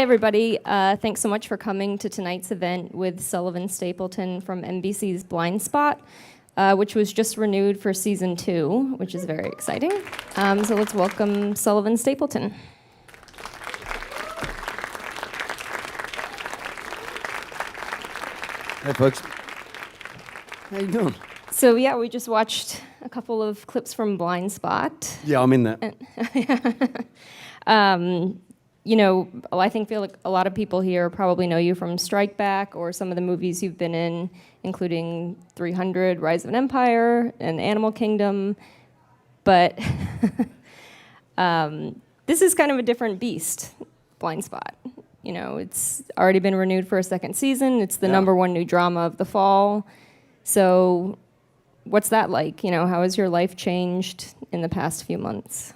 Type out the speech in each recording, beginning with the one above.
everybody. Thanks so much for coming to tonight's event with Sullivan Stapleton from NBC's Blindspot, which was just renewed for season 2, which is very exciting. So let's welcome Sullivan Stapleton. Hey, folks. How you doing? So yeah, we just watched a couple of clips from Blindspot. Yeah, I'm in that. I feel like a lot of people here probably know you from Strike Back or some of the movies you've been in, including 300, Rise of an Empire, and Animal Kingdom. But this is kind of a different beast, Blindspot. You know, it's already been renewed for a second season. It's the number one new drama of the fall. So what's that like? You know, how has your life changed in the past few months?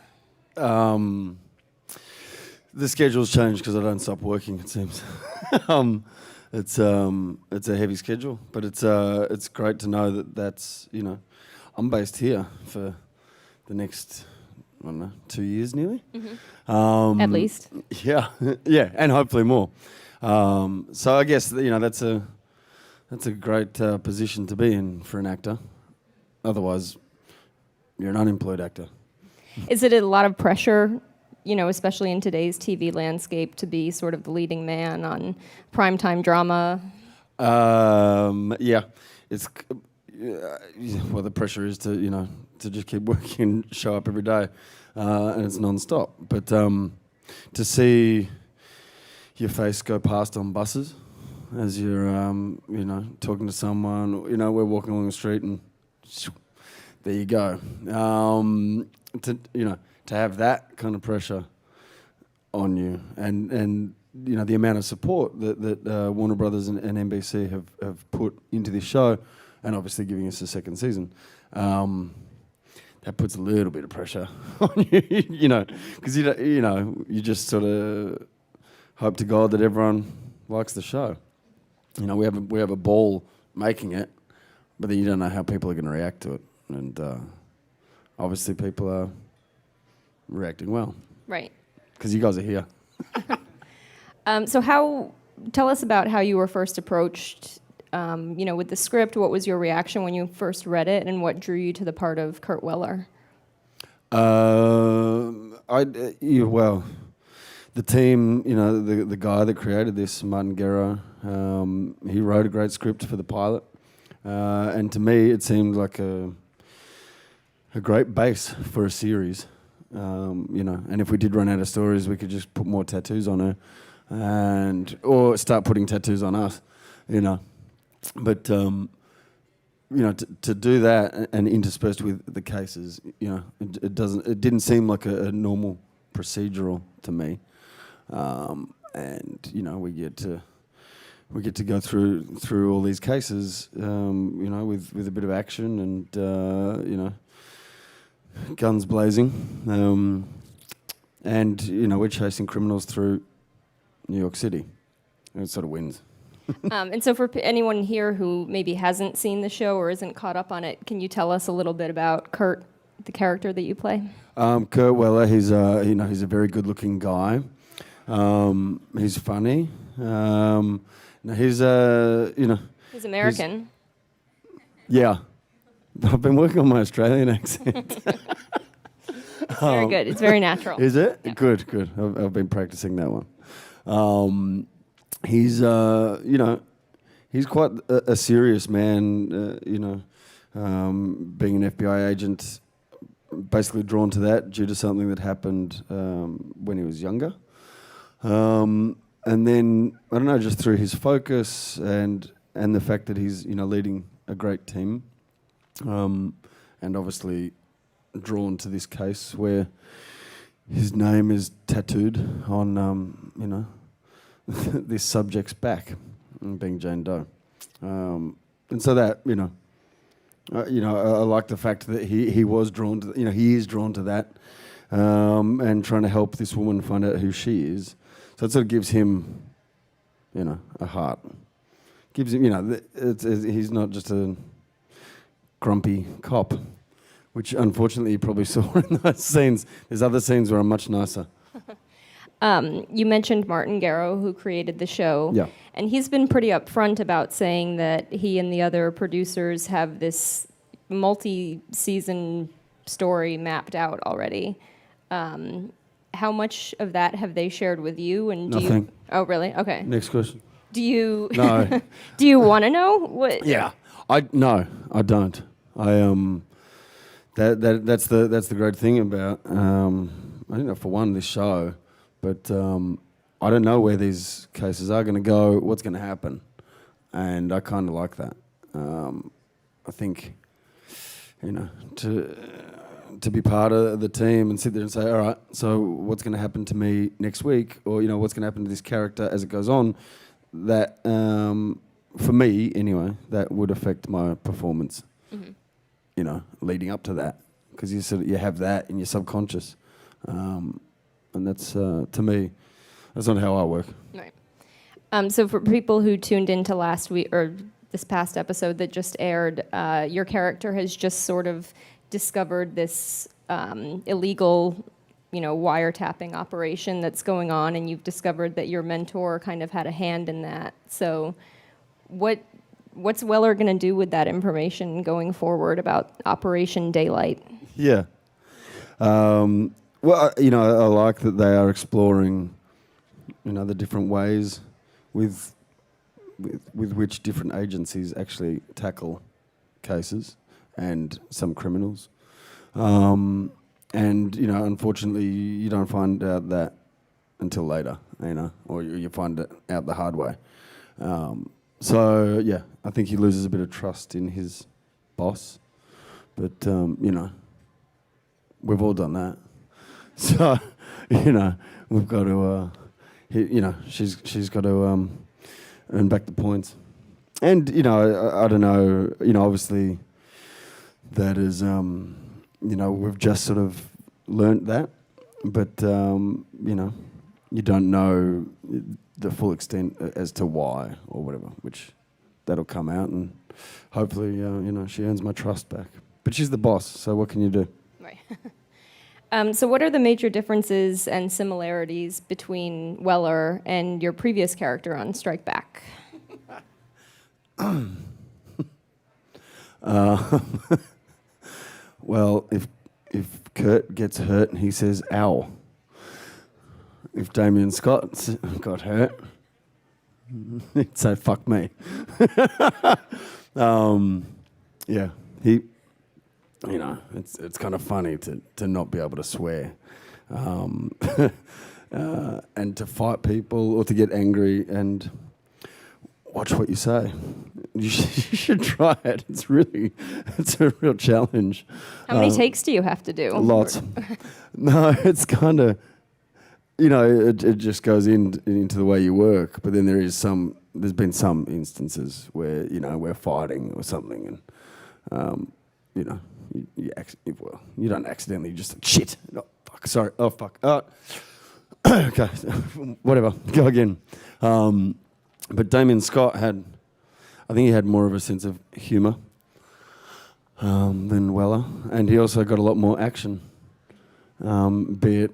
The schedule's changed because I don't stop working, it seems. It's a heavy schedule, but it's great to know that's, you know, I'm based here for the next, I don't know, 2 years nearly. Mm-hmm. At least. Yeah, yeah, and hopefully more. So I guess, you know, that's a great position to be in for an actor. Otherwise, you're an unemployed actor. Is it a lot of pressure, you know, especially in today's TV landscape, to be sort of the leading man on primetime drama? Yeah, it's well, the pressure is to, you know, to just keep working and show up every day, and it's non-stop. But to see your face go past on buses as you're, you know, talking to someone, you know, we're walking along the street and there you go. To have that kind of pressure on you, and you know, the amount of support that Warner Brothers and NBC have put into this show, and obviously giving us a second season, that puts a little bit of pressure on you, you know, because you just sort of hope to God that everyone likes the show. You know, we have a ball making it, but then you don't know how people are going to react to it, and obviously people are reacting well. Right. Because you guys are here. Tell us about how you were first approached, you know, with the script. What was your reaction when you first read it, and what drew you to the part of Kurt Weller? Well, the team, you know, the guy that created this, Martin Guerra, he wrote a great script for the pilot, and to me, it seemed like a great base for a series. You know, and if we did run out of stories, we could just put more tattoos on her, or start putting tattoos on us, you know. But you know, to do that and interspersed with the cases, you know, it didn't seem like a normal procedural to me, and you know, we get to go through all these cases, you know, with a bit of action and you know, guns blazing, and you know, we're chasing criminals through New York City, and it sort of wins. And so for anyone here who maybe hasn't seen the show or isn't caught up on it, can you tell us a little bit about Kurt, the character that you play? Kurt Weller, he's a very good-looking guy. He's funny. He's He's American. Yeah. I've been working on my Australian accent. It's very good. It's very natural. Is it? Yeah. Good. I've been practicing that one. He's, you know, he's quite a serious man, you know, being an FBI agent, basically drawn to that due to something that happened when he was younger. And then, I don't know, just through his focus and the fact that he's, you know, leading a great team, and obviously drawn to this case where his name is tattooed on, you know, this subject's back, being Jane Doe. And so that, you know, I like the fact that he was drawn to, you know, he is drawn to that, and trying to help this woman find out who she is. So it sort of gives him, you know, a heart. Gives him, you know, he's not just a grumpy cop, which unfortunately you probably saw in those scenes. There's other scenes where I'm much nicer. You mentioned Martin Garrow, who created the show. Yeah. And he's been pretty upfront about saying that he and the other producers have this multi-season story mapped out already. How much of that have they shared with you? And do Nothing. you? Oh, really? Okay. Next question. Do you? No. Do you want to know what? Yeah. I don't. That's the great thing about I don't know, for one, this show, but I don't know where these cases are going to go, what's going to happen, and I kind of like that. I think, to be part of the team and sit there and say, all right, so what's going to happen to me next week, or what's going to happen to this character as it goes on, that for me anyway, that would affect my performance. Mm-hmm. Leading up to that, because you have that in your subconscious, and that's to me, that's not how I work. Right. So for people who tuned into last week or this past episode that just aired, your character has just sort of discovered this illegal, wiretapping operation that's going on, and you've discovered that your mentor kind of had a hand in that. So, what's Weller going to do with that information going forward about Operation Daylight? Yeah. Well, I like that they are exploring, the different ways with which different agencies actually tackle cases and some criminals. And, unfortunately, you don't find out that until later, or you find it out the hard way. So, yeah, I think he loses a bit of trust in his boss. But, we've all done that. So, we've got to, she's got to earn back the points. And, I don't know, obviously that is, we've just sort of learnt that. But, you don't know the full extent as to why or whatever, which that'll come out, and hopefully, she earns my trust back. But she's the boss, so what can you do? Right. So what are the major differences and similarities between Weller and your previous character on Strike Back? Well, if Kurt gets hurt, he says, ow. If Damien Scott got hurt, he'd say, fuck me. Yeah, he, it's kind of funny to not be able to swear. And to fight people or to get angry and watch what you say. You should try it. It's a real challenge. How many takes do you have to do? Lots. No, it's kind of, it just goes into the way you work. But then there's been some instances where, we're fighting or something and, you don't accidentally just, shit, oh, fuck, sorry, oh, fuck, okay, whatever, go again. But Damien Scott I think he had more of a sense of humour than Weller, and he also got a lot more action, be it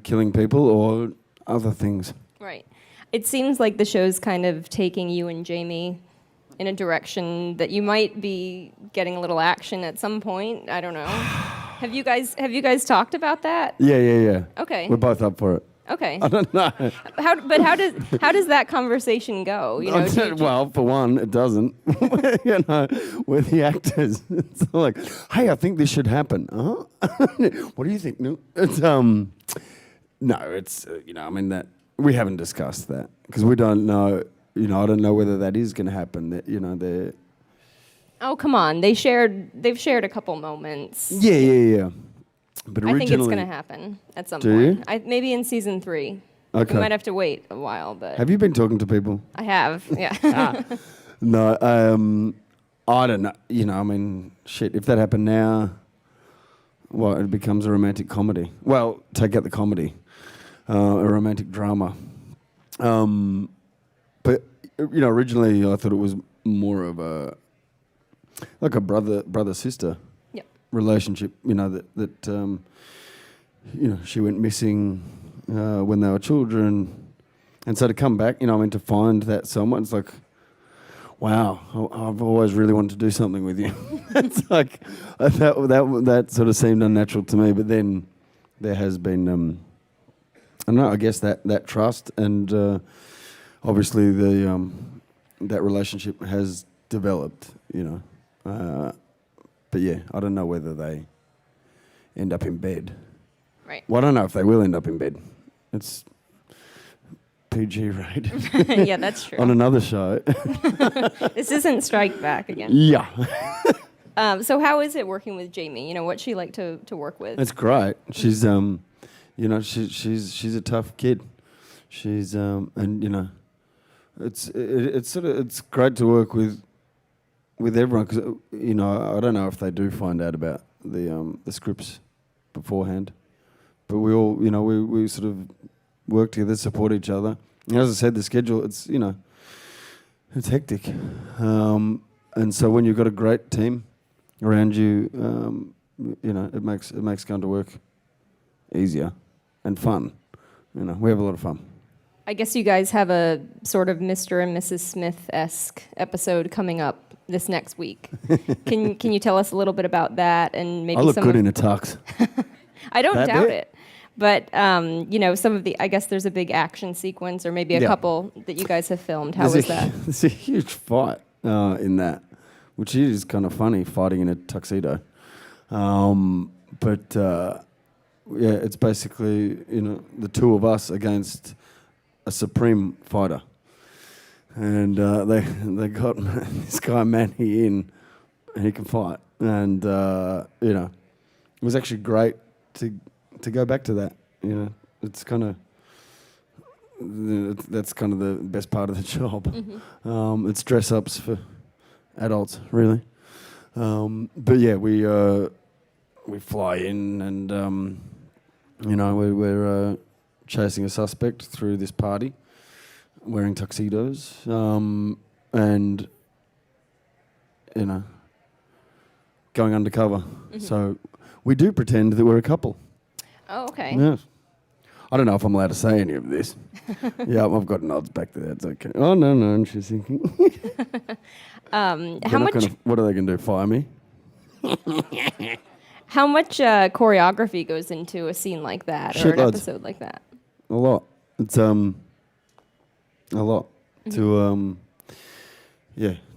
killing people or other things. Right. It seems like the show's kind of taking you and Jaimie in a direction that you might be getting a little action at some point. I don't know. Have you guys talked about that? Yeah. Okay. We're both up for it. Okay. I don't know. How does that conversation go? Well, for one, it doesn't. We're the actors. It's like, hey, I think this should happen. What do you think? No, it's no, it's that we haven't discussed that because we don't know. I don't know whether that is going to happen. That they're. Oh, come on! They've shared a couple moments. Yeah. But I think it's going to happen at some point. Maybe in season 3. Okay. We might have to wait a while, but... Have you been talking to people? I have, yeah. No, I don't know. Shit, if that happened now, well, it becomes a romantic comedy. Well, take out the comedy. A romantic drama. But, originally I thought it was more of a brother-sister relationship, that she went missing when they were children. And so to come back, to find that someone, it's like, wow, I've always really wanted to do something with you. It's like, that sort of seemed unnatural to me. But then there has been, I don't know, I guess that trust and obviously that relationship has developed, but yeah, I don't know whether they end up in bed. Right. Well, I don't know if they will end up in bed. It's PG rated. Yeah, that's true. On another show. This isn't Strike Back again. Yeah. So how is it working with Jaimie? What's she like to work with? It's great. She's she's a tough kid. She's and it's great to work with everyone because I don't know if they do find out about the scripts beforehand, but we all we sort of work together, support each other. And as I said, the schedule it's hectic, and so when you've got a great team around you, it makes going to work easier and fun. We have a lot of fun. I guess you guys have a sort of Mr. and Mrs. Smith-esque episode coming up this next week. Can you tell us a little bit about that and maybe I look good in a tux. I don't That doubt bit? it. But, some of I guess there's a big action sequence or maybe a couple that you guys have filmed. How was that? There's a huge fight in that, which is kind of funny, fighting in a tuxedo. It's basically, the two of us against a supreme fighter. And they got this guy Manny in, and he can fight. And, it was actually great to go back to that. It's kind of, that's kind of the best part of the job. Mm-hmm. It's dress-ups for adults, really. But yeah, we fly in and, we're chasing a suspect through this party, wearing tuxedos, and going undercover. Mm-hmm. So we do pretend that we're a couple. Oh, okay. Yes. I don't know if I'm allowed to say any of this. Yeah, I've got nods back there. It's okay. Oh no, and she's thinking. How much? What are they going to do? Fire me? How much choreography goes into a scene like that or an episode like that? A lot. It's a lot to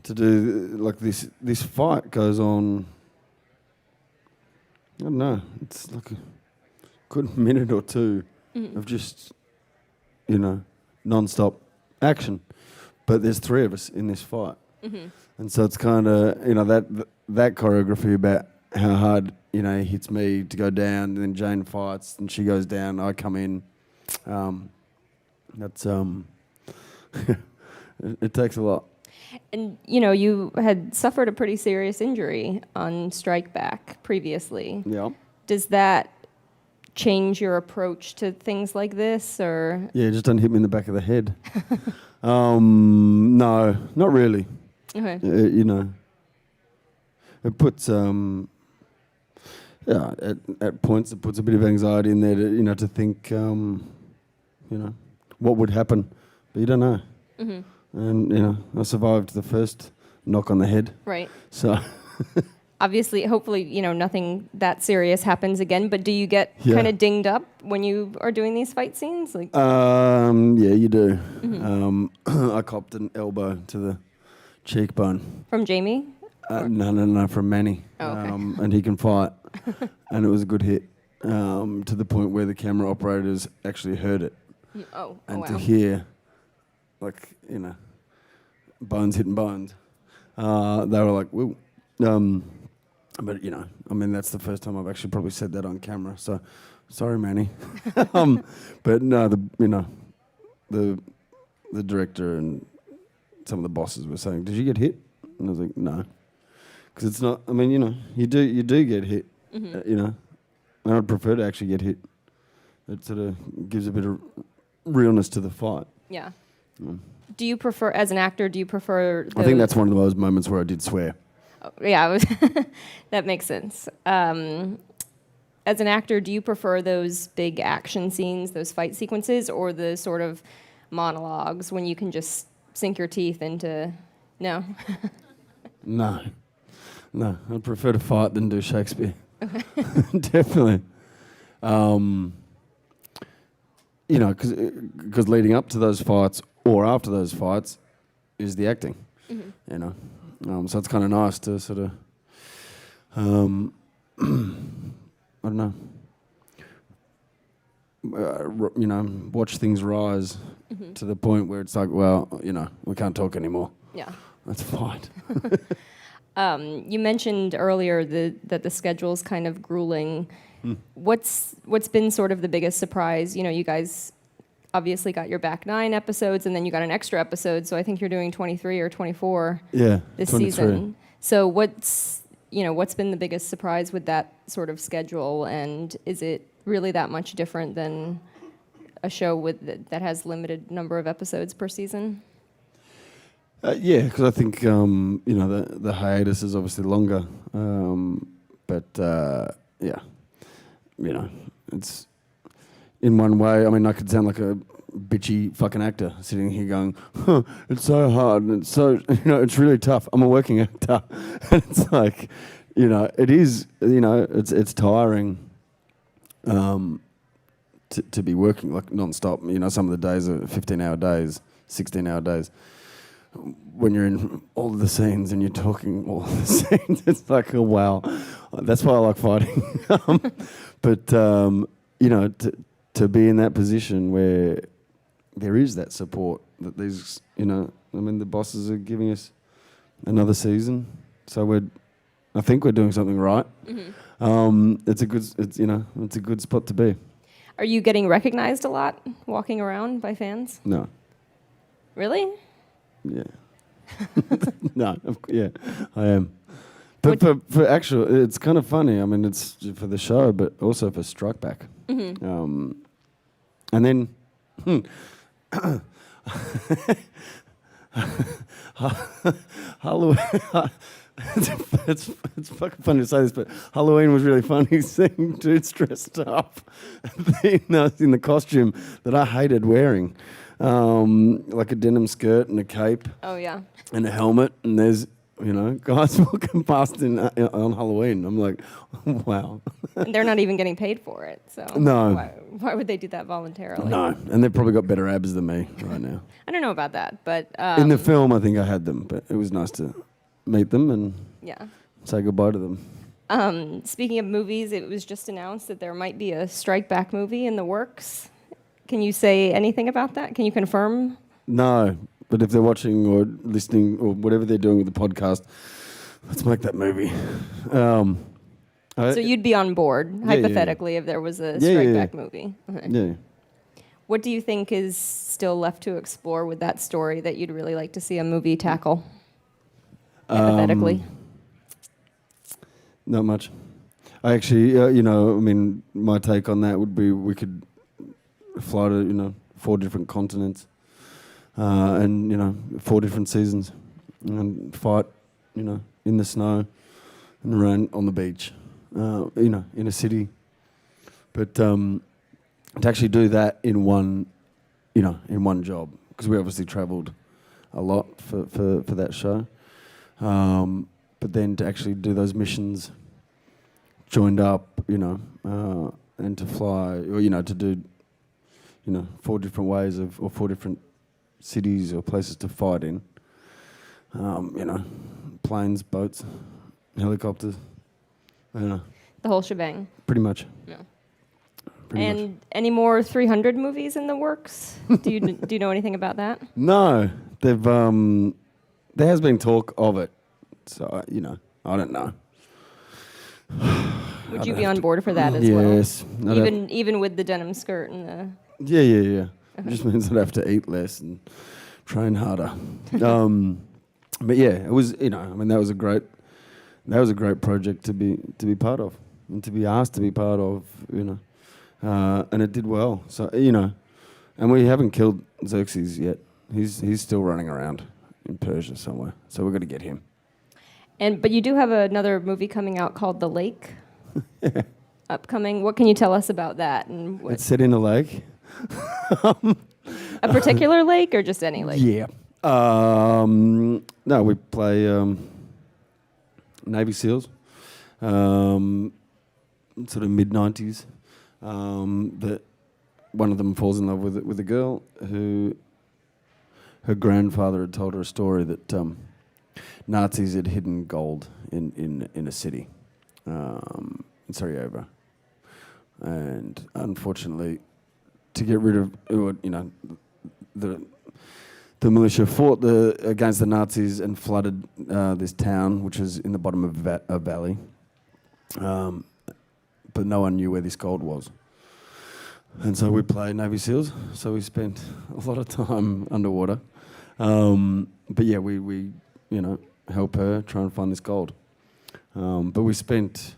to do like this. This fight goes on. I don't know. It's like a good minute or two of just non-stop action. But there's three of us in this fight, and so it's kind of that choreography about how hard he hits me to go down, and then Jane fights and she goes down. I come in. That's it takes a lot. And you had suffered a pretty serious injury on Strike Back previously. Yeah. Does that change your approach to things like this, or? Yeah, just don't hit me in the back of the head. No, not really. Okay. It puts at points it puts a bit of anxiety in there to to think what would happen, but you don't know. Mm-hmm. And I survived the first knock on the head. Right. So. Obviously, hopefully, nothing that serious happens again. But do you get kind of dinged up when you are doing these fight scenes? Like, yeah, you do. Mm-hmm. I copped an elbow to the cheekbone. From Jaimie? No, from Manny. Oh, okay. And he can fight, and it was a good hit to the point where the camera operators actually heard it. Oh, and wow. To hear, bones hitting bones, they were like, "Whoa." But that's the first time I've actually probably said that on camera. So, sorry, Manny. But no, the director and some of the bosses were saying, "Did you get hit?" And I was like, "No," because it's not. I mean, you do get hit. Mm-hmm. And I'd prefer to actually get hit. It sort of gives a bit of realness to the fight. Yeah. Do you prefer, as an actor, I think that's one of those moments where I did swear. Yeah, that makes sense. as an actor, do you prefer those big action scenes, those fight sequences, or the sort of monologues when you can just sink your teeth into... No? No. I prefer to fight than do Shakespeare. Definitely. Because leading up to those fights or after those fights is the acting. So it's kind of nice to sort of, I don't know, watch things rise to the point where it's like, well, we can't talk anymore. Yeah. That's fine. You mentioned earlier that the schedule's kind of grueling. What's been sort of the biggest surprise? You guys obviously got your back 9 episodes, and then you got an extra episode, so I think you're doing 23 or 24 this 23. season. So what's been the biggest surprise with that sort of schedule, and is it really that much different than a show that has limited number of episodes per season? Because I think the hiatus is obviously longer, it's in one way. I mean, I could sound like a bitchy fucking actor sitting here going, it's so hard and it's so it's really tough. I'm a working actor, and it's like, it is, it's tiring, to be working like non-stop. Some of the days are 15-hour days, 16-hour days. When you're in all of the scenes and you're talking all of the scenes, it's like, oh, wow. That's why I like fighting. But to be in that position where there is that support, that these, the bosses are giving us another season. So I think we're doing something right. It's a good spot to be. Are you getting recognized a lot walking around by fans? No. Really? Yeah. No, I am. But for actual, it's kind of funny. I mean, it's for the show, but also for Strike Back. And then, Halloween. It's fucking funny to say this, but Halloween was really funny seeing dudes dressed up in the costume that I hated wearing. Like a denim skirt and a cape. Oh, yeah. And a helmet, and there's, guys walking past on Halloween. I'm like, wow. And they're not even getting paid for it, so no. Why would they do that voluntarily? No, and they've probably got better abs than me right now. I don't know about that, but... in the film, I think I had them, but it was nice to meet them and say goodbye to them. Speaking of movies, it was just announced that there might be a Strike Back movie in the works. Can you say anything about that? Can you confirm? No, but if they're watching or listening or whatever they're doing with the podcast, let's make that movie. So you'd be on board, hypothetically, if there was a Strike Back movie? Okay. Yeah. What do you think is still left to explore with that story that you'd really like to see a movie tackle, hypothetically? Not much. I actually, my take on that would be we could fly to 4 different continents and 4 different seasons and fight in the snow and around on the beach in a city, but to actually do that in one job, because we obviously travelled a lot for that show, but then to actually do those missions joined up and to fly or to do 4 different ways or 4 different cities or places to fight in. Planes, boats, helicopters. The whole shebang. Pretty much. Yeah. Pretty much. Any more 300 movies in the works? Do you know anything about that? No, there has been talk of it, so I don't know. Would you be on board for that as well? Yes. Even with the denim skirt and the... Yeah. It just means I'd have to eat less and train harder. But yeah, it was, that was a great project to be part of and to be asked to be part of, and it did well. So, and we haven't killed Xerxes yet. He's still running around in Persia somewhere. So we've got to get him. But you do have another movie coming out called The Lake. upcoming. What can you tell us about that? And what, It's set in a lake. a particular lake or just any lake? Yeah. No, we play Navy SEALs, sort of mid-90s. That one of them falls in love with a girl who her grandfather had told her a story that Nazis had hidden gold in a city in Sarajevo, and unfortunately, to get rid of the militia fought against the Nazis and flooded this town, which was in the bottom of a valley. But no one knew where this gold was. And so we played Navy SEALs, so we spent a lot of time underwater. But yeah, we help her try and find this gold. But we spent,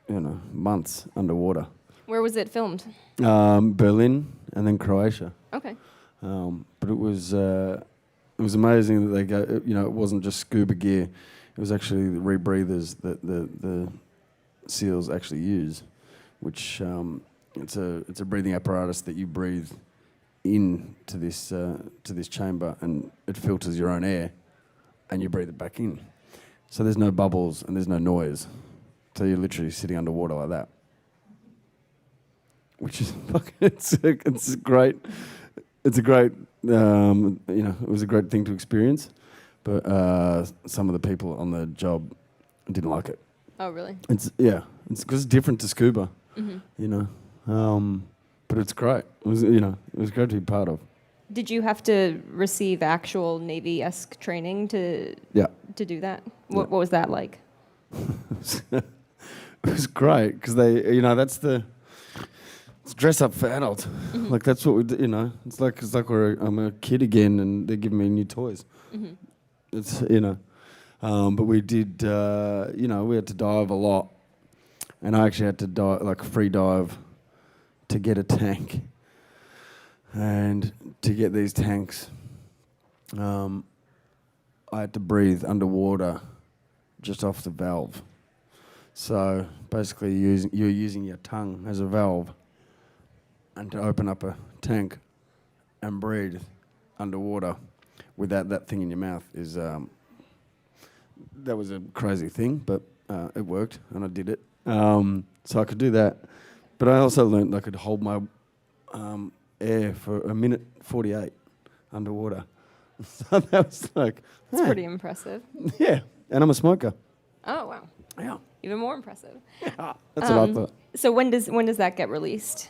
months underwater. Where was it filmed? Berlin and then Croatia. Okay. But it was amazing that they go. It wasn't just scuba gear; it was actually the rebreathers that the SEALs actually use, which it's a breathing apparatus that you breathe into this chamber, and it filters your own air, and you breathe it back in. So there's no bubbles and there's no noise. So you're literally sitting underwater like that, which is it's great. It's a great, it was a great thing to experience, but some of the people on the job didn't like it. Oh, really? It's because it's different to scuba, but it's great. It was great to be part of. Did you have to receive actual Navy-esque training to do that? What was that like? It was great because they, it's dress up for adults. Mm-hmm. Like that's what we do. It's like I'm a kid again, and they're giving me new toys. Mm-hmm. It's but we did. We had to dive a lot, and I actually had to dive, like free dive, to get a tank. And to get these tanks, I had to breathe underwater, just off the valve. So basically, you're using your tongue as a valve, and to open up a tank and breathe underwater without that thing in your mouth is that was a crazy thing, but it worked, and I did it. So I could do that, but I also learned I could hold my air for a minute 48 underwater. So that was like... That's pretty impressive. Yeah, and I'm a smoker. Oh, wow. Yeah. Even more impressive. Yeah, that's what I thought. So when does that get released?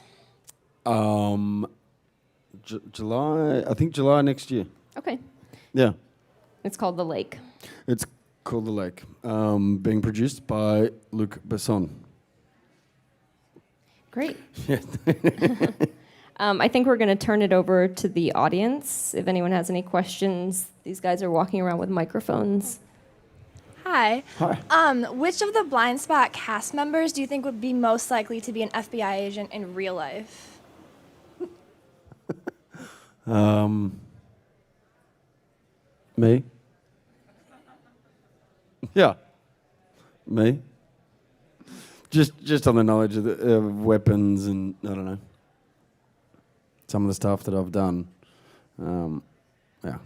July, I think July next year. Okay. Yeah. It's called The Lake. It's called The Lake, being produced by Luc Besson. Great. Yeah. I think we're going to turn it over to the audience. If anyone has any questions, these guys are walking around with microphones. Hi. Hi. Which of the Blindspot cast members do you think would be most likely to be an FBI agent in real life? Me? Yeah. Me? Just on the knowledge of the weapons and, I don't know, some of the stuff that I've done. Yeah.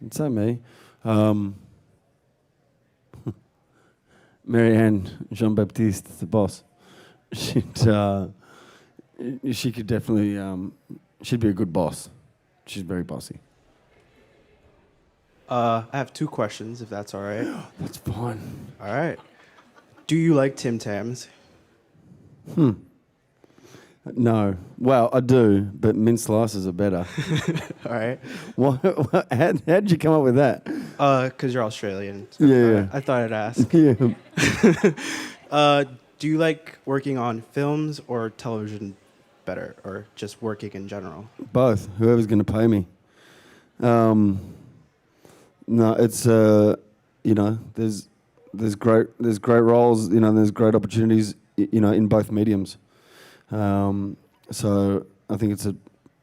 I'd say me. Marianne Jean-Baptiste, the boss. She could definitely, she'd be a good boss. She's very bossy. I have two questions, if that's all right. That's fine. All right. Do you like Tim Tams? No. Well, I do, but mint slices are better. All right. How'd you come up with that? Because you're Australian. So Yeah. I thought I'd ask. Yeah. Do you like working on films or television better, or just working in general? Both. Whoever's going to pay me. No, it's there's great roles, there's great opportunities, in both mediums. So I think it's a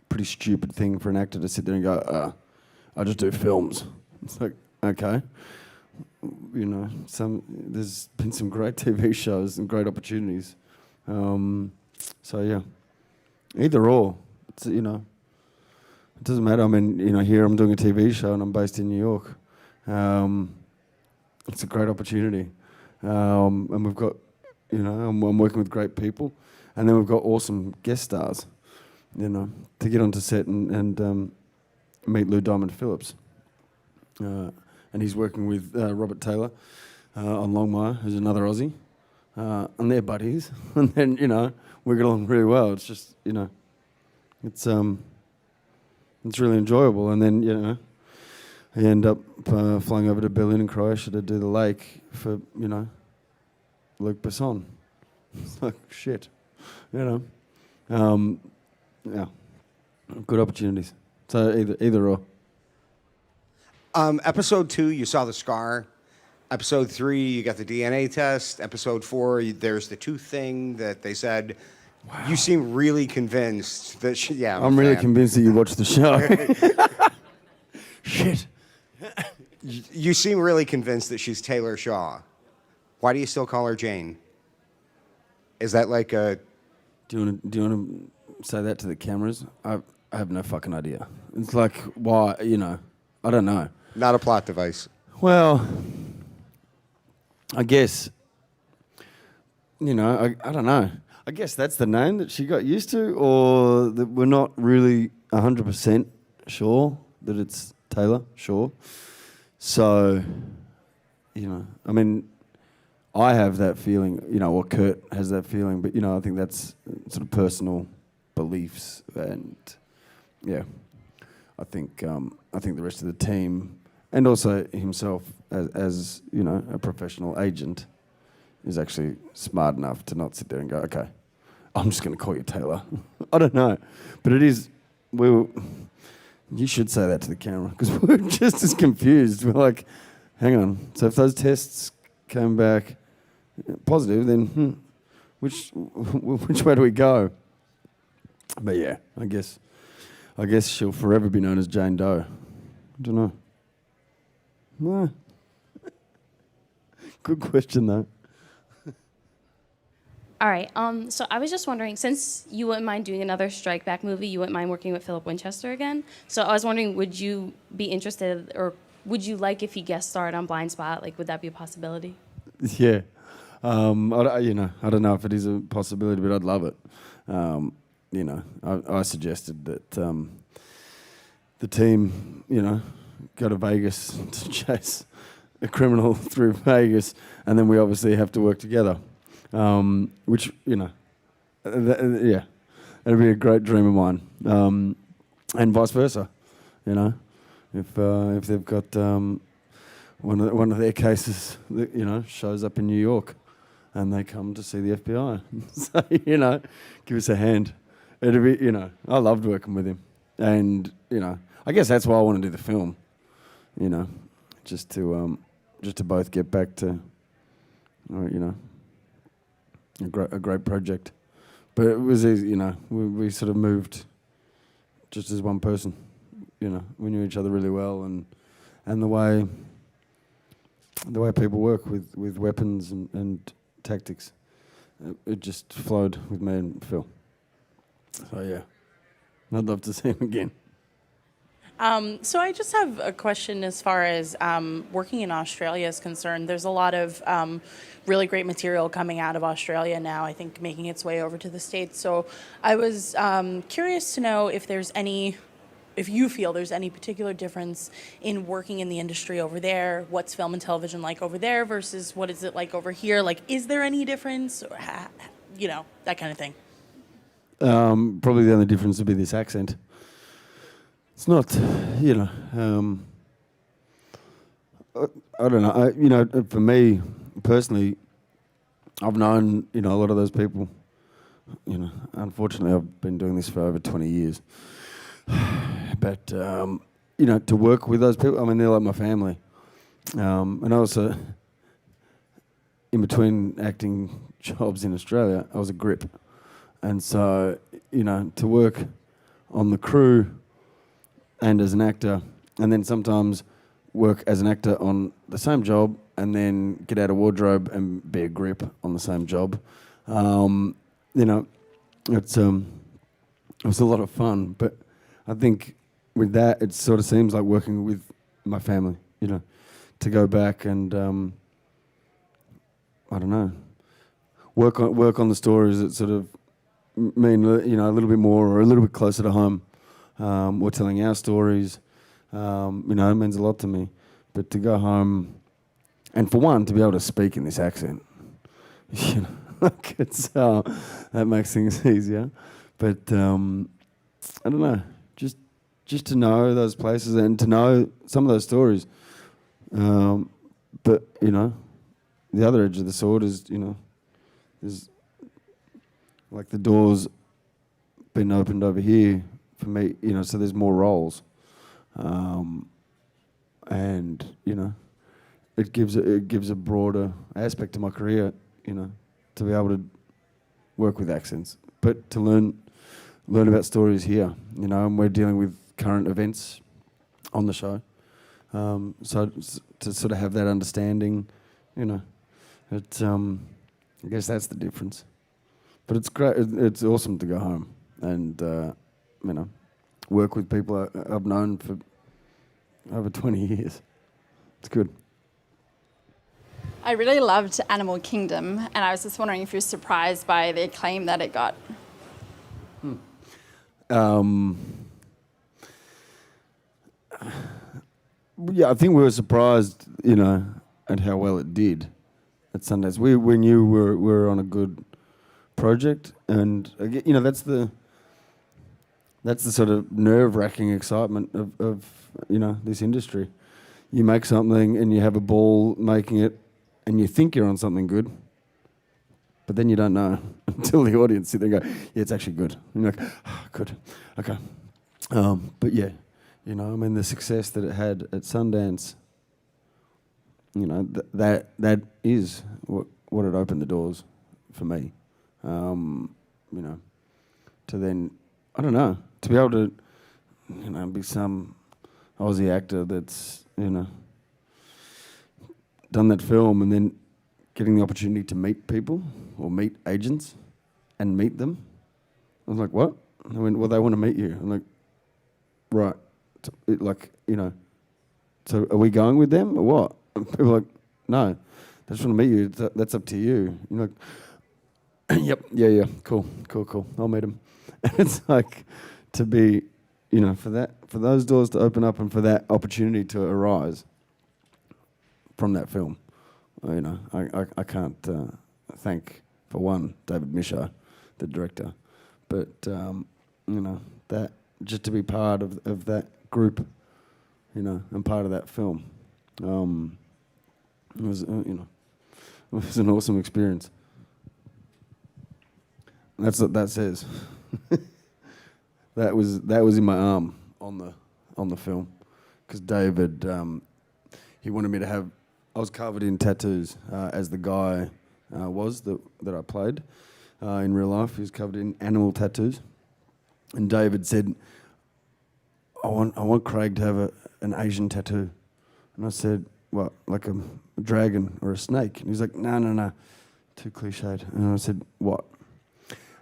pretty stupid thing for an actor to sit there and go, I just do films. It's like, okay, there's been some great TV shows and great opportunities. So yeah, either or. It's, it doesn't matter. I mean, here I'm doing a TV show and I'm based in New York. It's a great opportunity, and we've got, I'm working with great people, and then we've got awesome guest stars, to get onto set and meet Lou Diamond Phillips. And he's working with Robert Taylor on Longmire, who's another Aussie, and they're buddies. And then, we get along really well. It's just, it's really enjoyable. And then, I end up flying over to Berlin in Croatia to do the lake for, Luc Besson. It's like, shit, Yeah, good opportunities. So either or. Episode 2, you saw the scar. Episode 3, you got the DNA test. Episode 4, there's the tooth thing that they said. Wow. You seem really convinced that she, yeah. I'm really convinced that you watched the show. Shit. You seem really convinced that she's Taylor Shaw. Why do you still call her Jane? Is that like a... Do you want to say that to the cameras? I have no fucking idea. It's like, why, I don't know. Not a plot device. Well, I guess, I don't know. I guess that's the name that she got used to, or that we're not really 100% sure that it's Taylor Shaw. So, I mean, I have that feeling, or Kurt has that feeling, but, I think that's sort of personal beliefs, and, yeah, I think the rest of the team, and also himself as a professional agent, is actually smart enough to not sit there and go, okay, I'm just going to call you Taylor. I don't know. But it is, you should say that to the camera, because we're just as confused. We're like, hang on, so if those tests came back positive, then which way do we go? But yeah, I guess she'll forever be known as Jane Doe. I don't know. No. Good question, though. All right. So I was just wondering, since you wouldn't mind doing another Strike Back movie, you wouldn't mind working with Philip Winchester again. So I was wondering, would you be interested, or would you like if he guest starred on Blindspot? Like, would that be a possibility? Yeah. I don't know if it is a possibility, but I'd love it. I suggested that the team, go to Vegas to chase a criminal through Vegas, and then we obviously have to work together. Which, it'd be a great dream of mine. And vice versa, if they've got one of their cases that, shows up in New York, and they come to see the FBI, so, give us a hand. It'd be, I loved working with him, and I guess that's why I want to do the film, just to both get back to, a great project. But it was easy, we sort of moved just as one person, we knew each other really well, and the way people work with weapons and tactics, it just flowed with me and Phil. So yeah, I'd love to see him again. So I just have a question as far as working in Australia is concerned. There's a lot of really great material coming out of Australia now, I think making its way over to the States. So I was curious to know if you feel there's any particular difference in working in the industry over there. What's film and television like over there versus what is it like over here? Like, is there any difference? Or, that kind of thing. Probably the only difference would be this accent. It's not, I don't know. For me personally, I've known, a lot of those people. Unfortunately, I've been doing this for over 20 years. But, to work with those people, I mean, they're like my family. And also, in between acting jobs in Australia, I was a grip. And so, to work on the crew and as an actor, and then sometimes work as an actor on the same job and then get out of wardrobe and be a grip on the same job. You know, it was a lot of fun, but I think with that, it sort of seems like working with my family, you know, to go back and, I don't know, work on the stories that sort of mean, you know, a little bit more or a little bit closer to home. Or telling our stories, you know, it means a lot to me. But to go home, and for one, to be able to speak in this accent, you know, like it's that makes things easier. But I don't know, just to know those places and to know some of those stories. But you know, the other edge of the sword is, you know, there's like the doors been opened over here for me, you know, so there's more roles. And, you know, it gives a broader aspect to my career, you know, to be able to work with accents, but to learn about stories here, you know, and we're dealing with current events on the show. So to sort of have that understanding, you know, it's I guess that's the difference. But it's great. It's awesome to go home and you know, work with people I've known for over 20 years. It's good. I really loved Animal Kingdom, and I was just wondering if you're surprised by the acclaim that it got. Yeah, I think we were surprised, you know, at how well it did at Sundance. We knew we were on a good project, and you know, that's the sort of nerve-wracking excitement of you know, this industry. You make something and you have a ball making it, and you think you're on something good, but then you don't know until the audience sit there and go, yeah, it's actually good. And you're like, oh, good, okay. But yeah, you know, I mean, the success that it had at Sundance, you know, that is what it opened the doors for me. You know, to then, I don't know, to be able to, you know, be some Aussie actor that's, you know, done that film and then getting the opportunity to meet people or meet agents and meet them. I was like, what? I went, well, they want to meet you. I'm like, right. Like, you know, so are we going with them or what? And people are like, no, they just want to meet you. That's up to you. You're like, yep, yeah, cool. I'll meet them. And it's like to be, you know, for those doors to open up and for that opportunity to arise from that film. You know, I can't thank, for one, David Misha, the director, but you know, that just to be part of that group, you know, and part of that film, it was you know, it was an awesome experience. That's what that says. That was in my arm on the film, because David, he wanted me to have. I was covered in tattoos as the guy was that I played in real life. He was covered in animal tattoos, and David said, "I want Craig to have an Asian tattoo," and I said, "What, like a dragon or a snake?" And he was like, "No, too cliched." And I said, "What?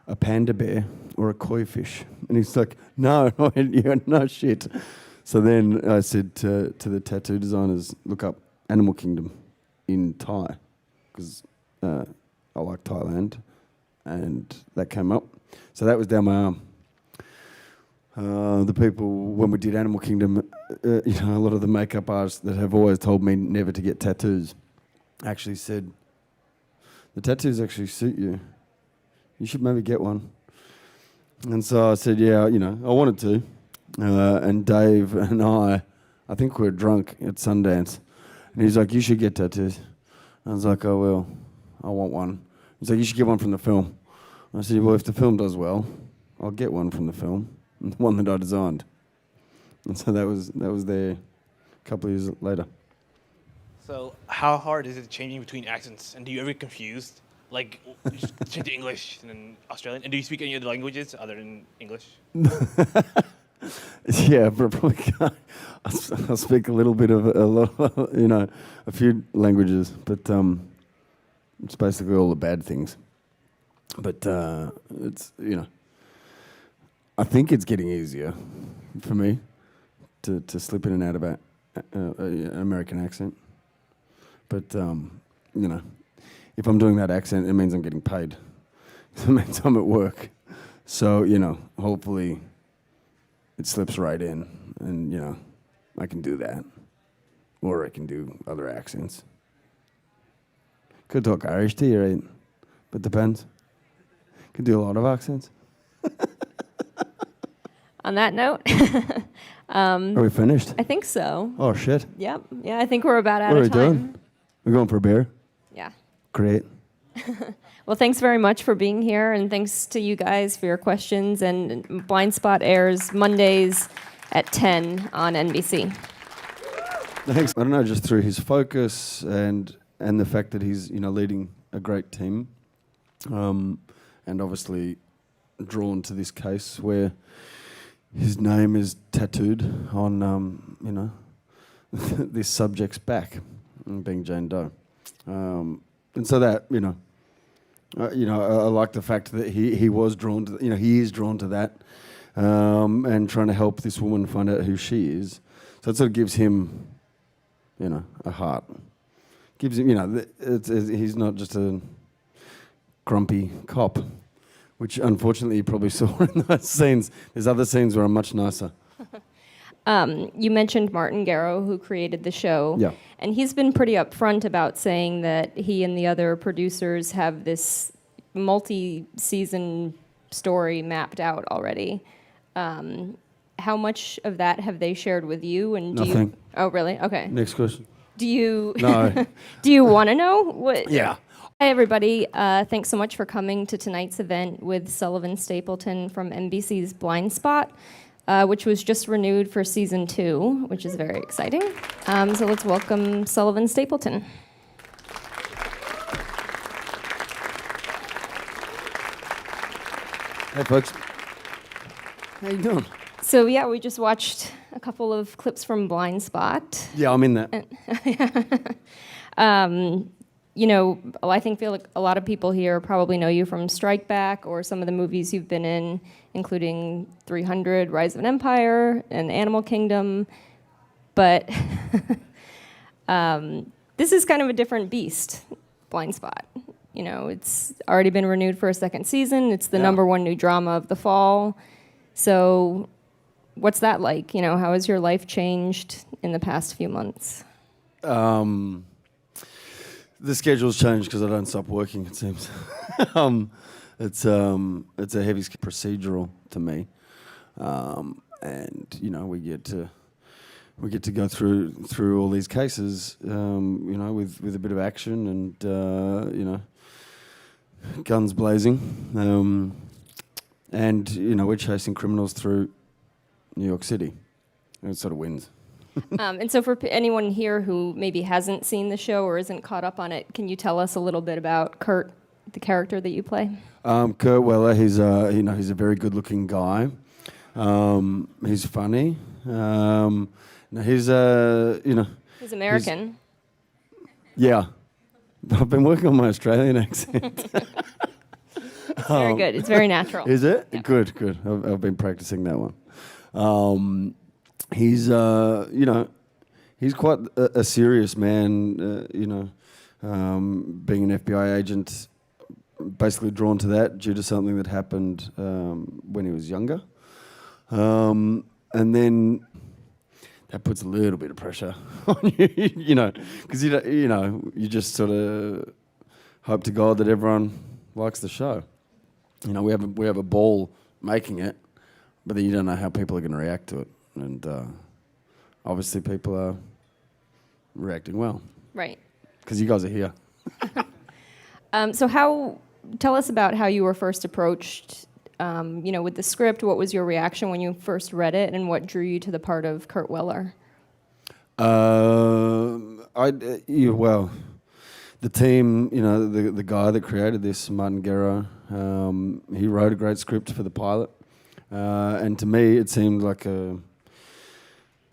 A panda bear or a koi fish?" And he's like, "No, no shit." So then I said to the tattoo designers, "Look up Animal Kingdom in Thai," because I like Thailand, and that came up. So that was down my arm. The people, when we did Animal Kingdom, you know, a lot of the makeup artists that have always told me never to get tattoos actually said, "The tattoos actually suit you. You should maybe get one." And so I said, yeah, you know, I wanted to. And Dave and I think we were drunk at Sundance. And he's like, "You should get tattoos." I was like, "Oh, well, I want one." He's like, "You should get one from the film." I said, "Well, if the film does well, I'll get one from the film, the one that I designed." And so that was there a couple of years later. So how hard is it changing between accents? And do you ever get confused? Like, just change to English and then Australian? And do you speak any other languages other than English? Yeah, but probably can't. I speak a little bit of a lot, a few languages, but it's basically all the bad things. But it's I think it's getting easier for me to slip in and out of an American accent. But if I'm doing that accent, it means I'm getting paid. It means I'm at work. So hopefully it slips right in, and I can do that, or I can do other accents. Could talk Irish to you, right? But depends. Could do a lot of accents. On that note, Are we finished? I think so. Oh shit! Yep. Yeah, I think we're about out What are of we time. doing? We're going for a beer. Yeah. Great. Well, thanks very much for being here, and thanks to you guys for your questions. And Blindspot airs Mondays at 10 on NBC. Thanks. I don't know, just through his focus and the fact that he's leading a great team, and obviously drawn to this case where his name is tattooed on this subject's back, being Jane Doe, and so that I like the fact that he was drawn to he is drawn to that, and trying to help this woman find out who she is. So it sort of gives him a heart. Gives him, he's not just a grumpy cop, which unfortunately you probably saw in those scenes. There's other scenes where I'm much nicer. You mentioned Martin Garrow, who created the show. Yeah. And he's been pretty upfront about saying that he and the other producers have this multi-season story mapped out already. How much of that have they shared with you? And do Nothing. you? Oh, really? Okay. Next question. Do you? No. Do you want to know what? Yeah. Hi, everybody. Thanks so much for coming to tonight's event with Sullivan Stapleton from NBC's Blindspot, which was just renewed for season 2, which is very exciting. So let's welcome Sullivan Stapleton. Hey, folks. How you doing? So yeah, we just watched a couple of clips from Blindspot. Yeah, I'm in that. I feel like a lot of people here probably know you from Strike Back or some of the movies you've been in, including 300, Rise of an Empire, and Animal Kingdom. But this is kind of a different beast, Blindspot. It's already been renewed for a second season. It's the number 1 new drama of the fall. So what's that like? How has your life changed in the past few months? The schedule's changed because I don't stop working, it seems. It's a heavy procedural to me, and we get to go through all these cases, with a bit of action and guns blazing, and we're chasing criminals through New York City, and it sort of wins. And so for anyone here who maybe hasn't seen the show or isn't caught up on it, can you tell us a little bit about Kurt, the character that you play? Kurt Weller, he's a very good-looking guy. He's funny. He's He's American. Yeah. I've been working on my Australian accent. It's very good. It's very natural. Is it? Yeah. Good. I've been practicing that one. He's he's quite a serious man. Being an FBI agent, basically drawn to that due to something that happened when he was younger, and then that puts a little bit of pressure on you, because you just sort of hope to God that everyone likes the show. We have a ball making it, but then you don't know how people are going to react to it. And obviously people are reacting well. Right. Because you guys are here. So tell us about how you were first approached, with the script. What was your reaction when you first read it, and what drew you to the part of Kurt Weller? The team, the guy that created this, Martin Garrow, he wrote a great script for the pilot. And to me, it seemed like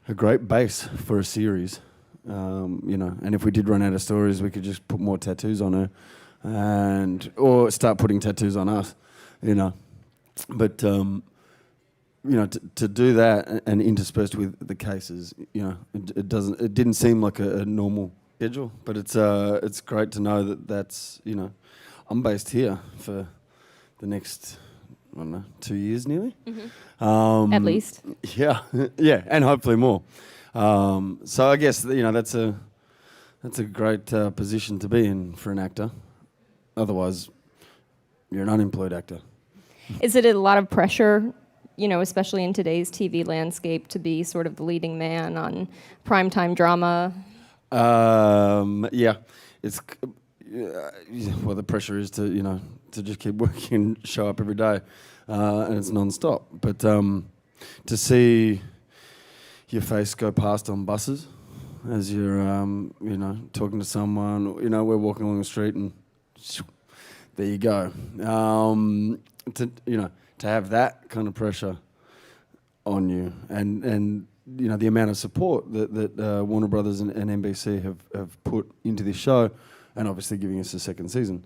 a great base for a series. You know, and if we did run out of stories, we could just put more tattoos on her, or start putting tattoos on us. You know, but you know, to do that and interspersed with the cases, you know, it didn't seem like a normal schedule, but it's great to know that that's, you know, I'm based here for the next, I don't know, 2 years nearly. At least. Yeah, yeah, and hopefully more. So I guess, you know, that's a great position to be in for an actor. Otherwise, you're an unemployed actor. Is it a lot of pressure, you know, especially in today's TV landscape, to be sort of the leading man on primetime drama? Yeah, it's well, the pressure is to, you know, to just keep working and show up every day, and it's non-stop. But to see your face go past on buses as you're, you know, talking to someone, you know, we're walking along the street and there you go. To, you know, to have that kind of pressure on you, and you know, the amount of support that Warner Brothers and NBC have put into this show, and obviously giving us a second season.